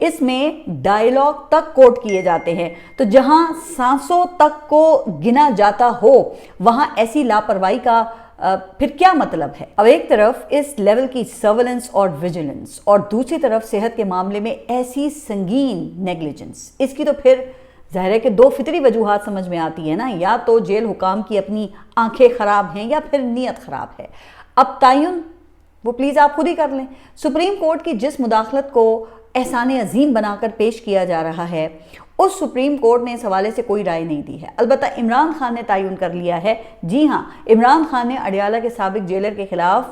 اس میں ڈائیلاگ تک کوٹ کیے جاتے ہیں، تو جہاں سانسوں تک کو گنا جاتا ہو وہاں ایسی لاپرواہی کا پھر کیا مطلب ہے؟ اب ایک طرف اس لیول کی سرویلنس اور ویجیلنس، اور دوسری طرف صحت کے معاملے میں ایسی سنگین نیگلیجنس، اس کی تو پھر ظاہر ہے کہ دو فطری وجوہات سمجھ میں آتی ہے نا، یا تو جیل حکام کی اپنی آنکھیں خراب ہیں یا پھر نیت خراب ہے۔ اب تعین وہ پلیز آپ خود ہی کر لیں۔ سپریم کورٹ کی جس مداخلت کو احسان عظیم بنا کر پیش کیا جا رہا ہے، اس سپریم کورٹ نے اس حوالے سے کوئی رائے نہیں دی ہے۔ البتہ عمران خان نے تعین کر لیا ہے، جی ہاں، عمران خان نے اڈیالہ کے سابق جیلر کے خلاف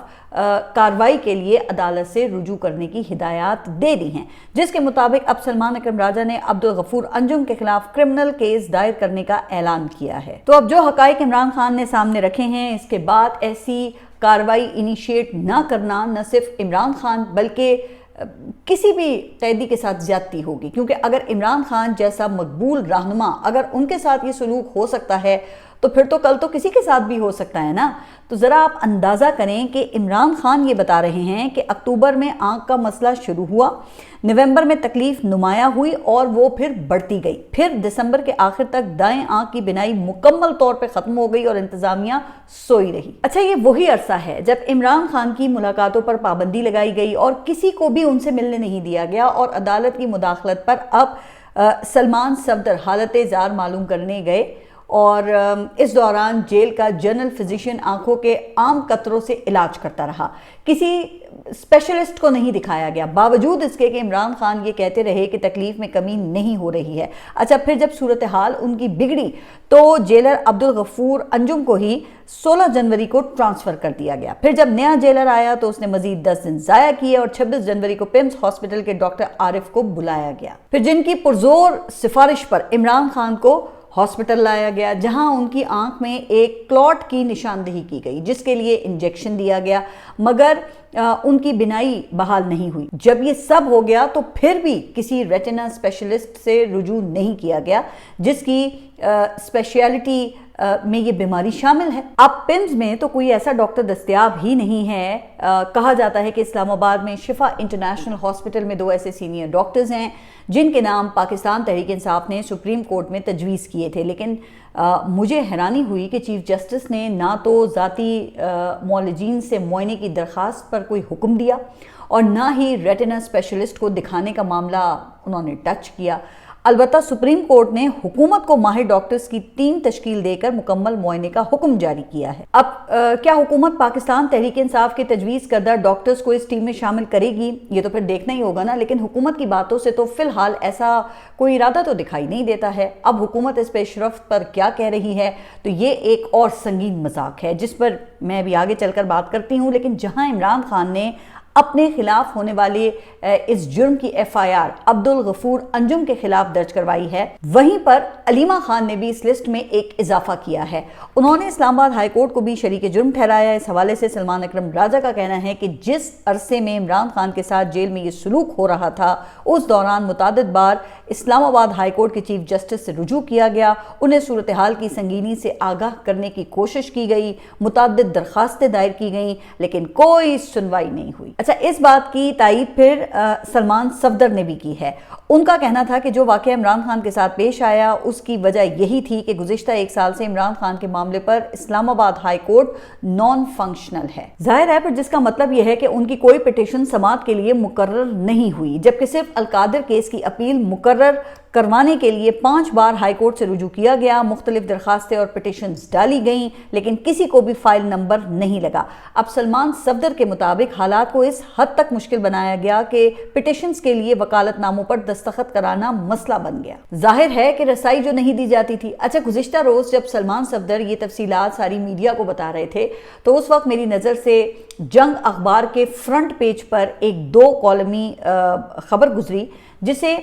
کارروائی کے لیے عدالت سے رجوع کرنے کی ہدایات دے دی ہیں، جس کے مطابق اب سلمان اکرم راجہ نے عبدالغفور انجم کے خلاف کرمنل کیس دائر کرنے کا اعلان کیا ہے۔ تو اب جو حقائق عمران خان نے سامنے رکھے ہیں، اس کے بعد ایسی کارروائی انیشیٹ نہ کرنا نہ صرف عمران خان بلکہ کسی بھی قیدی کے ساتھ زیادتی ہوگی، کیونکہ اگر عمران خان جیسا مقبول رہنما اگر ان کے ساتھ یہ سلوک ہو سکتا ہے تو پھر تو کل تو کسی کے ساتھ بھی ہو سکتا ہے نا۔ تو ذرا آپ اندازہ کریں کہ عمران خان یہ بتا رہے ہیں کہ اکتوبر میں آنکھ کا مسئلہ شروع ہوا، نومبر میں تکلیف نمایاں ہوئی اور وہ پھر بڑھتی گئی، پھر دسمبر کے آخر تک دائیں آنکھ کی بینائی مکمل طور پہ ختم ہو گئی اور انتظامیہ سوئی رہی۔ اچھا، یہ وہی عرصہ ہے جب عمران خان کی ملاقاتوں پر پابندی لگائی گئی اور کسی کو بھی ان سے ملنے نہیں دیا گیا، اور عدالت کی مداخلت پر اب سلمان صفدر حالت زار معلوم کرنے گئے، اور اس دوران جیل کا جنرل فزیشین آنکھوں کے عام قطروں سے علاج کرتا رہا، کسی اسپیشلسٹ کو نہیں دکھایا گیا، باوجود اس کے کہ عمران خان یہ کہتے رہے کہ تکلیف میں کمی نہیں ہو رہی ہے۔ اچھا، پھر جب صورتحال ان کی بگڑی تو جیلر عبدالغفور انجم کو ہی 16 جنوری کو ٹرانسفر کر دیا گیا۔ پھر جب نیا جیلر آیا تو اس نے مزید 10 دن ضائع کیے اور 26 جنوری کو پیمز ہاسپٹل کے ڈاکٹر عارف کو بلایا گیا، پھر جن کی پرزور سفارش پر عمران خان کو ہاسپٹل لایا گیا، جہاں ان کی آنکھ میں ایک کلاٹ کی نشاندہی کی گئی جس کے لیے انجیکشن دیا گیا، مگر ان کی بینائی بحال نہیں ہوئی۔ جب یہ سب ہو گیا تو پھر بھی کسی ریٹنا اسپیشلسٹ سے رجوع نہیں کیا گیا جس کی اسپیشلٹی میں یہ بیماری شامل ہے۔ اب پیمز میں تو کوئی ایسا ڈاکٹر دستیاب ہی نہیں ہے۔ کہا جاتا ہے کہ اسلام آباد میں شفا انٹرنیشنل ہاسپٹل میں 2 ایسے سینئر ڈاکٹرز ہیں جن کے نام پاکستان تحریک انصاف نے سپریم کورٹ میں تجویز کیے تھے، لیکن مجھے حیرانی ہوئی کہ چیف جسٹس نے نہ تو ذاتی معالجین سے معائنے کی درخواست پر کوئی حکم دیا اور نہ ہی ریٹنا اسپیشلسٹ کو دکھانے کا معاملہ انہوں نے ٹچ کیا۔ البتہ سپریم کورٹ نے حکومت کو ماہر ڈاکٹرز کی ٹیم تشکیل دے کر مکمل معائنے کا حکم جاری کیا ہے۔ اب کیا حکومت پاکستان تحریک انصاف کے تجویز کردہ ڈاکٹرز کو اس ٹیم میں شامل کرے گی؟ یہ تو پھر دیکھنا ہی ہوگا نا، لیکن حکومت کی باتوں سے تو فی الحال ایسا کوئی ارادہ تو دکھائی نہیں دیتا ہے۔ اب حکومت اس پیش رفت پر کیا کہہ رہی ہے تو یہ ایک اور سنگین مذاق ہے جس پر میں ابھی آگے چل کر بات کرتی ہوں، لیکن جہاں عمران خان نے اپنے خلاف ہونے والے اس جرم کی FIR عبدالغفور انجم کے خلاف درج کروائی ہے، وہیں پر علیمہ خان نے بھی اس لسٹ میں ایک اضافہ کیا ہے۔ انہوں نے اسلام آباد ہائی کورٹ کو بھی شریک جرم ٹھہرایا۔ اس حوالے سے سلمان اکرم راجہ کا کہنا ہے کہ جس عرصے میں عمران خان کے ساتھ جیل میں یہ سلوک ہو رہا تھا اس دوران متعدد بار اسلام آباد ہائی کورٹ کے چیف جسٹس سے رجوع کیا گیا، انہیں صورتحال کی سنگینی سے آگاہ کرنے کی کوشش کی گئی، متعدد درخواستیں دائر کی گئیں، لیکن کوئی سنوائی نہیں ہوئی۔ اچھا، اس بات کی تائید پھر سلمان صفدر نے بھی کی ہے۔ ان کا کہنا تھا کہ جو واقعہ عمران خان کے ساتھ پیش آیا اس کی وجہ یہی تھی کہ گزشتہ 1 سال سے عمران خان کے معاملے پر اسلام آباد ہائی کورٹ نان فنکشنل ہے۔ ظاہر ہے، پھر جس کا مطلب یہ ہے کہ ان کی کوئی پٹیشن سماعت کے لیے مقرر نہیں ہوئی، جبکہ صرف القادر کیس کی اپیل مقرر کروانے کے لیے 5 بار ہائی کورٹ سے رجوع کیا گیا، مختلف درخواستیں اور پٹیشنز ڈالی گئیں، لیکن کسی کو بھی فائل نمبر نہیں لگا۔ اب سلمان صفدر کے مطابق حالات کو اس حد تک مشکل بنایا گیا کہ پٹیشنز کے لیے وکالت ناموں پر دستخط کرانا مسئلہ بن گیا۔ ظاہر ہے کہ رسائی جو نہیں دی جاتی تھی۔ اچھا، گزشتہ روز جب سلمان صفدر یہ تفصیلات ساری میڈیا کو بتا رہے تھے تو اس وقت میری نظر سے جنگ اخبار کے فرنٹ پیج پر ایک 2 کالمی خبر گزری جسے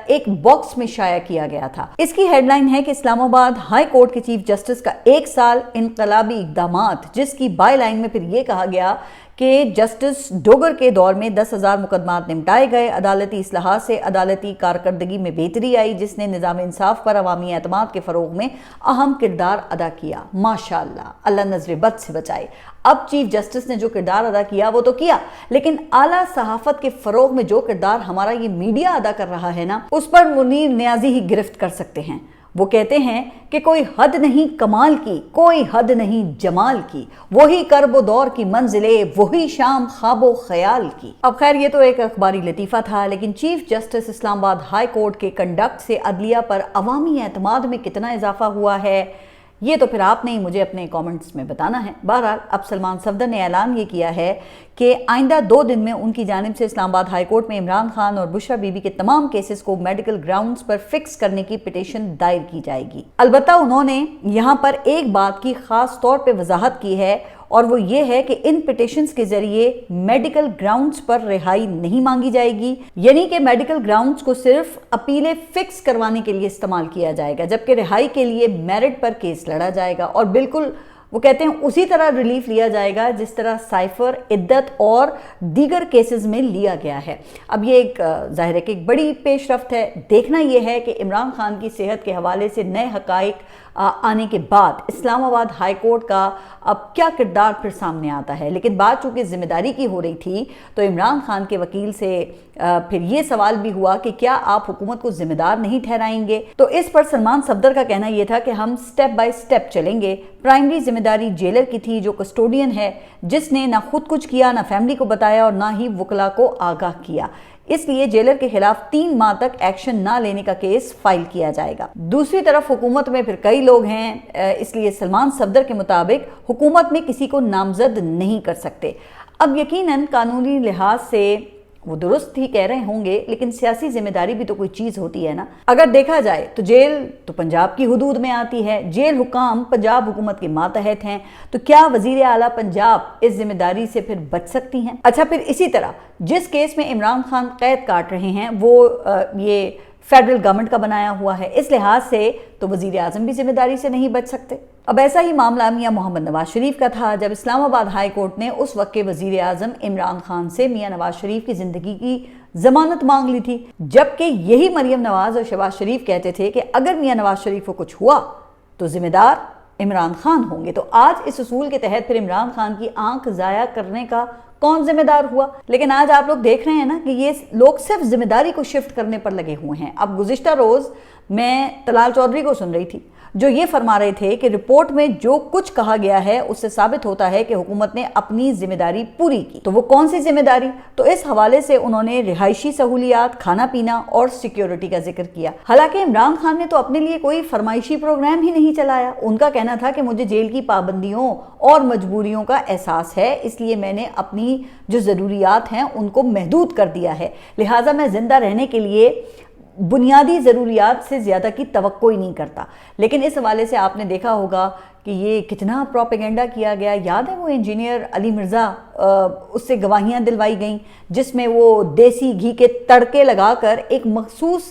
ایک باکس میں شائع کیا گیا تھا۔ اس کی ہیڈ لائن ہے کہ اسلام آباد ہائی کورٹ کے چیف جسٹس کا 1 سال انقلابی اقدامات، جس کی بائی لائن میں پھر یہ کہا گیا کہ جسٹس ڈوگر کے دور میں 10,000 مقدمات نمٹائے گئے، عدالتی اصلاحات سے عدالتی کارکردگی میں بہتری آئی جس نے نظام انصاف پر عوامی اعتماد کے فروغ میں اہم کردار ادا کیا۔ ماشاءاللہ، اللہ نظر بد سے بچائے۔ اب چیف جسٹس نے جو کردار ادا کیا وہ تو کیا، لیکن اعلیٰ صحافت کے فروغ میں جو کردار ہمارا یہ میڈیا ادا کر رہا ہے نا، اس پر منیر نیازی ہی گرفت کر سکتے ہیں۔ وہ کہتے ہیں کہ کوئی حد نہیں کمال کی، کوئی حد نہیں جمال کی، وہی کرب و دور کی منزلیں، وہی شام خواب و خیال کی۔ اب خیر یہ تو ایک اخباری لطیفہ تھا، لیکن چیف جسٹس اسلام آباد ہائی کورٹ کے کنڈکٹ سے عدلیہ پر عوامی اعتماد میں کتنا اضافہ ہوا ہے، یہ تو پھر آپ نے ہی مجھے اپنے کامنٹس میں بتانا ہے۔ بہرحال اب سلمان صفدر نے اعلان یہ کیا ہے کہ آئندہ 2 دن میں ان کی جانب سے اسلام آباد ہائی کورٹ میں عمران خان اور بشرا بی بی کے تمام کیسز کو میڈیکل گراؤنڈز پر فکس کرنے کی پٹیشن دائر کی جائے گی۔ البتہ انہوں نے یہاں پر ایک بات کی خاص طور پہ وضاحت کی ہے، اور وہ یہ ہے کہ ان پٹیشنز کے ذریعے میڈیکل گراؤنڈز پر رہائی نہیں مانگی جائے گی، یعنی کہ میڈیکل گراؤنڈز کو صرف اپیلیں فکس کروانے کے لیے استعمال کیا جائے گا، جبکہ رہائی کے لیے میرٹ پر کیس لڑا جائے گا، اور بالکل وہ کہتے ہیں اسی طرح ریلیف لیا جائے گا جس طرح سائفر، عدت اور دیگر کیسز میں لیا گیا ہے۔ اب یہ ایک ظاہر ہے کہ ایک بڑی پیش رفت ہے۔ دیکھنا یہ ہے کہ عمران خان کی صحت کے حوالے سے نئے حقائق آنے کے بعد اسلام آباد ہائی کورٹ کا اب کیا کردار پھر سامنے آتا ہے، لیکن بات چونکہ ذمہ داری کی ہو رہی تھی تو عمران خان کے وکیل سے پھر یہ سوال بھی ہوا کہ کیا آپ حکومت کو ذمہ دار نہیں ٹھہرائیں گے، تو اس پر سلمان صفدر کا کہنا یہ تھا کہ ہم سٹیپ بائی سٹیپ چلیں گے۔ پرائمری ذمہ داری جیلر کی تھی جو کسٹوڈین ہے، جس نے نہ خود کچھ کیا، نہ فیملی کو بتایا اور نہ ہی وکلاء کو آگاہ کیا، اس لیے جیلر کے خلاف 3 ماہ تک ایکشن نہ لینے کا کیس فائل کیا جائے گا۔ دوسری طرف حکومت میں پھر کئی لوگ ہیں، اس لیے سلمان صفدر کے مطابق حکومت میں کسی کو نامزد نہیں کر سکتے۔ اب یقیناً قانونی لحاظ سے وہ درست ہی کہہ رہے ہوں گے، لیکن سیاسی ذمہ داری بھی تو کوئی چیز ہوتی ہے نا۔ اگر دیکھا جائے تو جیل تو پنجاب کی حدود میں آتی ہے، جیل حکام پنجاب حکومت کے ماتحت ہیں، تو کیا وزیر اعلیٰ پنجاب اس ذمہ داری سے پھر بچ سکتی ہیں؟ اچھا، پھر اسی طرح جس کیس میں عمران خان قید کاٹ رہے ہیں وہ یہ فیڈرل گورنمنٹ کا بنایا ہوا ہے، اس لحاظ سے تو وزیر اعظم بھی ذمہ داری سے نہیں بچ سکتے۔ اب ایسا ہی معاملہ میاں محمد نواز شریف کا تھا جب اسلام آباد ہائی کورٹ نے اس وقت کے وزیر اعظم عمران خان سے میاں نواز شریف کی زندگی کی ضمانت مانگ لی تھی، جبکہ یہی مریم نواز اور شہباز شریف کہتے تھے کہ اگر میاں نواز شریف کو کچھ ہوا تو ذمہ دار عمران خان ہوں گے۔ تو آج اس اصول کے تحت پھر عمران خان کی آنکھ ضائع کرنے کا کون ذمہ دار ہوا؟ لیکن آج آپ لوگ دیکھ رہے ہیں نا کہ یہ لوگ صرف ذمہ داری کو شفٹ کرنے پر لگے ہوئے ہیں۔ اب گزشتہ روز میں طلال چودھری کو سن رہی تھی جو یہ فرما رہے تھے کہ رپورٹ میں جو کچھ کہا گیا ہے اس سے ثابت ہوتا ہے کہ حکومت نے اپنی ذمہ داری پوری کی۔ تو وہ کون سی ذمہ داری؟ تو اس حوالے سے انہوں نے رہائشی سہولیات، کھانا پینا اور سیکیورٹی کا ذکر کیا۔ حالانکہ عمران خان نے تو اپنے لیے کوئی فرمائشی پروگرام ہی نہیں چلایا۔ ان کا کہنا تھا کہ مجھے جیل کی پابندیوں اور مجبوریوں کا احساس ہے، اس لیے میں نے اپنی جو ضروریات ہیں ان کو محدود کر دیا ہے، لہٰذا میں زندہ رہنے کے لیے بنیادی ضروریات سے زیادہ کی توقع ہی نہیں کرتا۔ لیکن اس حوالے سے آپ نے دیکھا ہوگا کہ یہ کتنا پروپیگنڈا کیا گیا۔ یاد ہے وہ انجینئر علی مرزا، اس سے گواہیاں دلوائی گئیں جس میں وہ دیسی گھی کے تڑکے لگا کر ایک مخصوص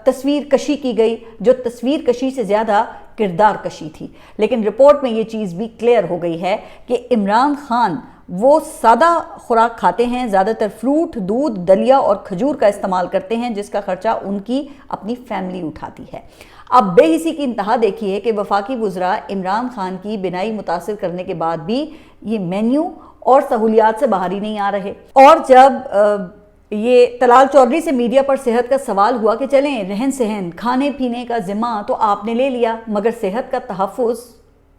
تصویر کشی کی گئی جو تصویر کشی سے زیادہ کردار کشی تھی۔ لیکن رپورٹ میں یہ چیز بھی کلیئر ہو گئی ہے کہ عمران خان وہ سادہ خوراک کھاتے ہیں، زیادہ تر فروٹ، دودھ، دلیا اور کھجور کا استعمال کرتے ہیں جس کا خرچہ ان کی اپنی فیملی اٹھاتی ہے۔ اب بے حسی کی انتہا دیکھیے کہ وفاقی وزراء عمران خان کی بینائی متاثر کرنے کے بعد بھی یہ مینیو اور سہولیات سے باہر ہی نہیں آ رہے۔ اور جب یہ طلال چودھری سے میڈیا پر صحت کا سوال ہوا کہ چلیں رہن سہن، کھانے پینے کا ذمہ تو آپ نے لے لیا مگر صحت کا تحفظ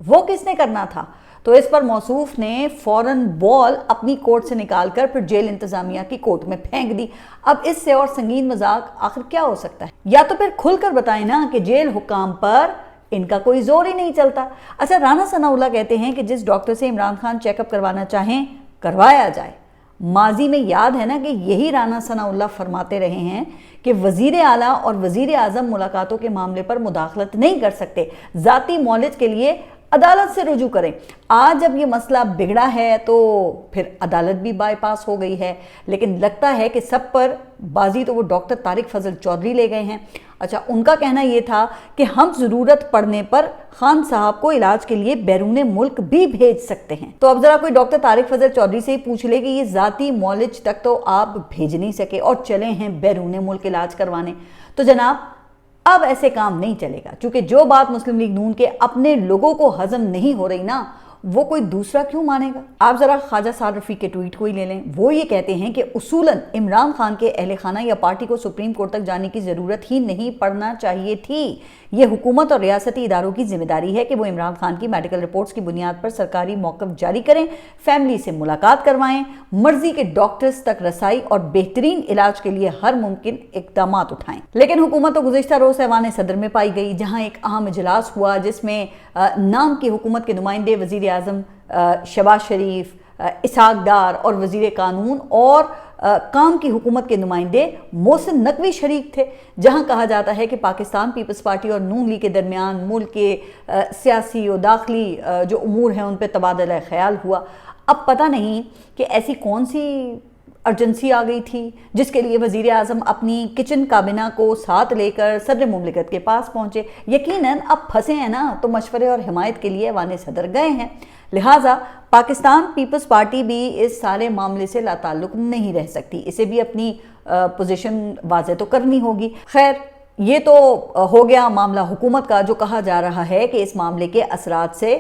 وہ کس نے کرنا تھا؟ تو اس پر موصوف نے فوراً بال اپنی کورٹ سے نکال کر پھر جیل انتظامیہ کی کورٹ میں پھینک دی۔ اب اس سے اور سنگین مذاق آخر کیا ہو سکتا ہے؟ یا تو پھر کھل کر بتائیں نا کہ جیل حکام پر ان کا کوئی زور ہی نہیں چلتا۔ اچھا، رانا ثناءاللہ کہتے ہیں کہ جس ڈاکٹر سے عمران خان چیک اپ کروانا چاہیں کروایا جائے۔ ماضی میں یاد ہے نا کہ یہی رانا ثناءاللہ فرماتے رہے ہیں کہ وزیر اعلیٰ اور وزیر اعظم ملاقاتوں کے معاملے پر مداخلت نہیں کر سکتے، ذاتی معالج کے لیے عدالت سے رجوع کریں۔ آج جب یہ مسئلہ بگڑا ہے تو پھر عدالت بھی بائی پاس ہو گئی ہے، لیکن لگتا ہے کہ سب پر بازی تو وہ ڈاکٹر طارق فضل چودھری لے گئے ہیں۔ اچھا، ان کا کہنا یہ تھا کہ ہم ضرورت پڑنے پر خان صاحب کو علاج کے لیے بیرون ملک بھی بھیج سکتے ہیں۔ تو اب ذرا کوئی ڈاکٹر طارق فضل چودھری سے ہی پوچھ لے کہ یہ ذاتی معالج تک تو آپ بھیج نہیں سکے اور چلے ہیں بیرون ملک علاج کروانے۔ تو جناب اب ایسے کام نہیں چلے گا، چونکہ جو بات مسلم لیگ نون کے اپنے لوگوں کو ہضم نہیں ہو رہی نا، وہ کوئی دوسرا کیوں مانے گا؟ آپ ذرا خواجہ سعد رفیق کے ٹویٹ کو ہی لے لیں۔ وہ یہ کہتے ہیں کہ اصولاً عمران خان کے اہل خانہ یا پارٹی کو سپریم کورٹ تک جانے کی ضرورت ہی نہیں پڑنا چاہیے تھی۔ یہ حکومت اور ریاستی اداروں کی ذمہ داری ہے کہ وہ عمران خان کی میڈیکل رپورٹس کی بنیاد پر سرکاری موقف جاری کریں، فیملی سے ملاقات کروائیں، مرضی کے ڈاکٹرز تک رسائی اور بہترین علاج کے لیے ہر ممکن اقدامات اٹھائیں۔ لیکن حکومت تو گزشتہ روز ایوان صدر میں پائی گئی، جہاں ایک اہم اجلاس ہوا جس میں نام کی حکومت کے نمائندے وزیر اعظم شہباز شریف، اسحاق ڈار اور وزیر قانون اور کام کی حکومت کے نمائندے محسن نقوی شریک تھے، جہاں کہا جاتا ہے کہ پاکستان پیپلز پارٹی اور نون لیگ کے درمیان ملک کے سیاسی و داخلی جو امور ہیں ان پہ تبادلہ خیال ہوا۔ اب پتہ نہیں کہ ایسی کون سی ارجنسی آ گئی تھی جس کے لیے وزیر اعظم اپنی کچن کابینہ کو ساتھ لے کر صدر مملکت کے پاس پہنچے۔ یقیناً اب پھنسے ہیں نا تو مشورے اور حمایت کے لیے ایوان صدر گئے ہیں، لہٰذا پاکستان پیپلز پارٹی بھی اس سارے معاملے سے لا تعلق نہیں رہ سکتی، اسے بھی اپنی پوزیشن واضح تو کرنی ہوگی۔ خیر، یہ تو ہو گیا معاملہ حکومت کا، جو کہا جا رہا ہے کہ اس معاملے کے اثرات سے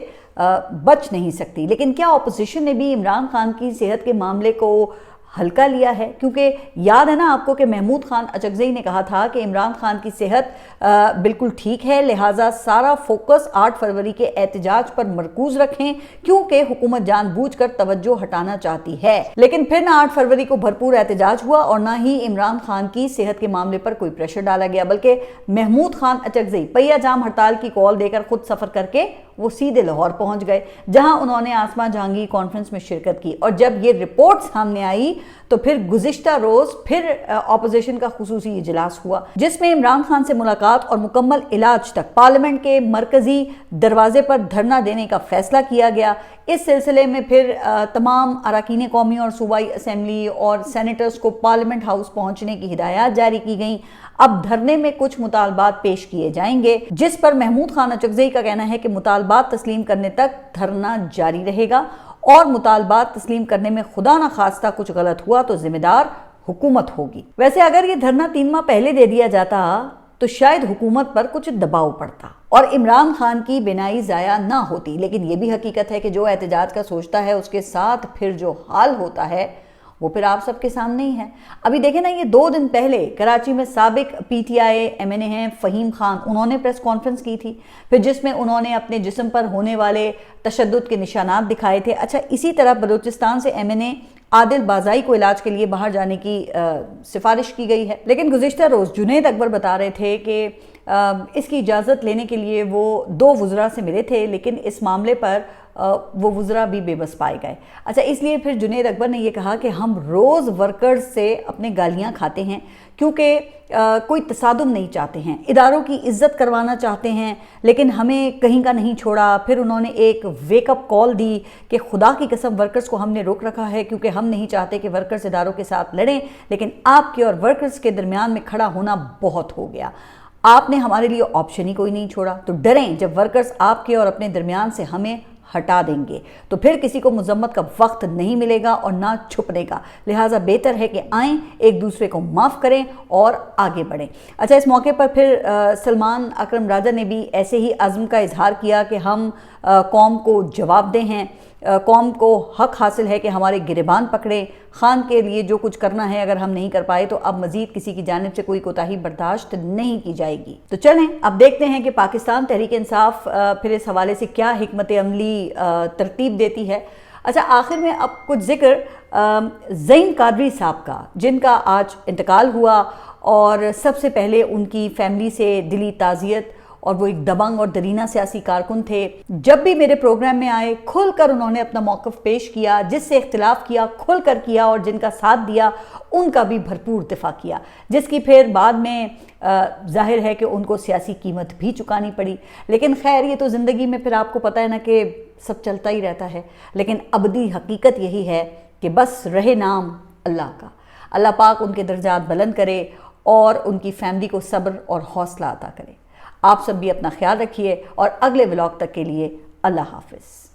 بچ نہیں سکتی، لیکن کیا اپوزیشن نے بھی عمران خان کی صحت کے معاملے کو ہلکا لیا ہے؟ کیونکہ یاد ہے نا آپ کو کہ محمود خان اچکزئی نے کہا تھا کہ عمران خان کی صحت بالکل ٹھیک ہے، لہٰذا سارا فوکس 8 فروری کے احتجاج پر مرکوز رکھیں، کیونکہ حکومت جان بوجھ کر توجہ ہٹانا چاہتی ہے۔ لیکن پھر نہ 8 فروری کو بھرپور احتجاج ہوا اور نہ ہی عمران خان کی صحت کے معاملے پر کوئی پریشر ڈالا گیا، بلکہ محمود خان اچکزئی پہیہ جام ہڑتال کی کال دے کر خود سفر کر کے وہ سیدھے لاہور پہنچ گئے، جہاں انہوں نے آسما جہانگیر کانفرنس میں شرکت کی۔ اور جب یہ رپورٹ سامنے آئی تو پھر گزشتہ روز پھر اپوزیشن کا خصوصی اجلاس ہوا، جس میں عمران خان سے ملاقات اور مکمل علاج تک پارلیمنٹ کے مرکزی دروازے پر دھرنا دینے کا فیصلہ کیا گیا۔ اس سلسلے میں پھر تمام اراکین قومی اور صوبائی اسمبلی اور سینیٹرز کو پارلیمنٹ ہاؤس پہنچنے کی ہدایات جاری کی گئیں۔ اب دھرنے میں کچھ مطالبات پیش کیے جائیں گے، جس پر محمود خان اچکزئی کا کہنا ہے کہ مطالبات تسلیم کرنے تک دھرنا جاری رہے گا، اور مطالبات تسلیم کرنے میں خدا نہ خواستہ کچھ غلط ہوا تو ذمہ دار حکومت ہوگی۔ ویسے اگر یہ دھرنا 3 ماہ پہلے دے دیا جاتا تو شاید حکومت پر کچھ دباؤ پڑتا اور عمران خان کی بینائی ضائع نہ ہوتی، لیکن یہ بھی حقیقت ہے کہ جو احتجاج کا سوچتا ہے اس کے ساتھ پھر جو حال ہوتا ہے وہ پھر آپ سب کے سامنے ہی ہے۔ ابھی دیکھیں نا، یہ 2 دن پہلے کراچی میں سابق P T I M N A ہیں فہیم خان، انہوں نے پریس کانفرنس کی تھی، پھر جس میں انہوں نے اپنے جسم پر ہونے والے تشدد کے نشانات دکھائے تھے۔ اچھا، اسی طرح بلوچستان سے ایم این اے عادل بازائی کو علاج کے لیے باہر جانے کی سفارش کی گئی ہے، لیکن گزشتہ روز جنید اکبر بتا رہے تھے کہ اس کی اجازت لینے کے لیے وہ 2 وزراء سے ملے تھے، لیکن اس معاملے پر وہ وزراء بھی بے بس پائے گئے۔ اچھا، اس لیے پھر جنید اکبر نے یہ کہا کہ ہم روز ورکرز سے اپنے گالیاں کھاتے ہیں، کیونکہ کوئی تصادم نہیں چاہتے ہیں، اداروں کی عزت کروانا چاہتے ہیں، لیکن ہمیں کہیں کا نہیں چھوڑا۔ پھر انہوں نے ایک ویک اپ کال دی کہ خدا کی قسم ورکرز کو ہم نے روک رکھا ہے کیونکہ ہم نہیں چاہتے کہ ورکرز اداروں کے ساتھ لڑیں، لیکن آپ کے اور ورکرز کے درمیان میں کھڑا ہونا بہت ہو گیا، آپ نے ہمارے لیے آپشن ہی کوئی نہیں چھوڑا۔ تو ڈریں جب ورکرز آپ کے اور اپنے درمیان سے ہمیں ہٹا دیں گے تو پھر کسی کو مذمت کا وقت نہیں ملے گا اور نہ چھپنے کا، لہٰذا بہتر ہے کہ آئیں، ایک دوسرے کو معاف کریں اور آگے بڑھیں۔ اچھا، اس موقع پر پھر سلمان اکرم راجہ نے بھی ایسے ہی عزم کا اظہار کیا کہ ہم قوم کو جواب دہ ہیں، قوم کو حق حاصل ہے کہ ہمارے گریبان پکڑیں، خان کے لیے جو کچھ کرنا ہے اگر ہم نہیں کر پائے تو اب مزید کسی کی جانب سے کوئی کوتاہی برداشت نہیں کی جائے گی۔ تو چلیں اب دیکھتے ہیں کہ پاکستان تحریک انصاف پھر اس حوالے سے کیا حکمت عملی ترتیب دیتی ہے۔ اچھا، آخر میں اب کچھ ذکر زین قادری صاحب کا، جن کا آج انتقال ہوا، اور سب سے پہلے ان کی فیملی سے دلی تعزیت، اور وہ ایک دبنگ اور درینہ سیاسی کارکن تھے۔ جب بھی میرے پروگرام میں آئے کھل کر انہوں نے اپنا موقف پیش کیا، جس سے اختلاف کیا کھل کر کیا، اور جن کا ساتھ دیا ان کا بھی بھرپور دفاع کیا، جس کی پھر بعد میں ظاہر ہے کہ ان کو سیاسی قیمت بھی چکانی پڑی۔ لیکن خیر، یہ تو زندگی میں پھر آپ کو پتہ ہے نا کہ سب چلتا ہی رہتا ہے، لیکن ابدی حقیقت یہی ہے کہ بس رہے نام اللہ کا، اللہ پاک ان کے درجات بلند کرے اور ان کی فیملی کو صبر اور حوصلہ عطا کرے۔ آپ سب بھی اپنا خیال رکھیے اور اگلے ولاگ تک کے لیے اللہ حافظ۔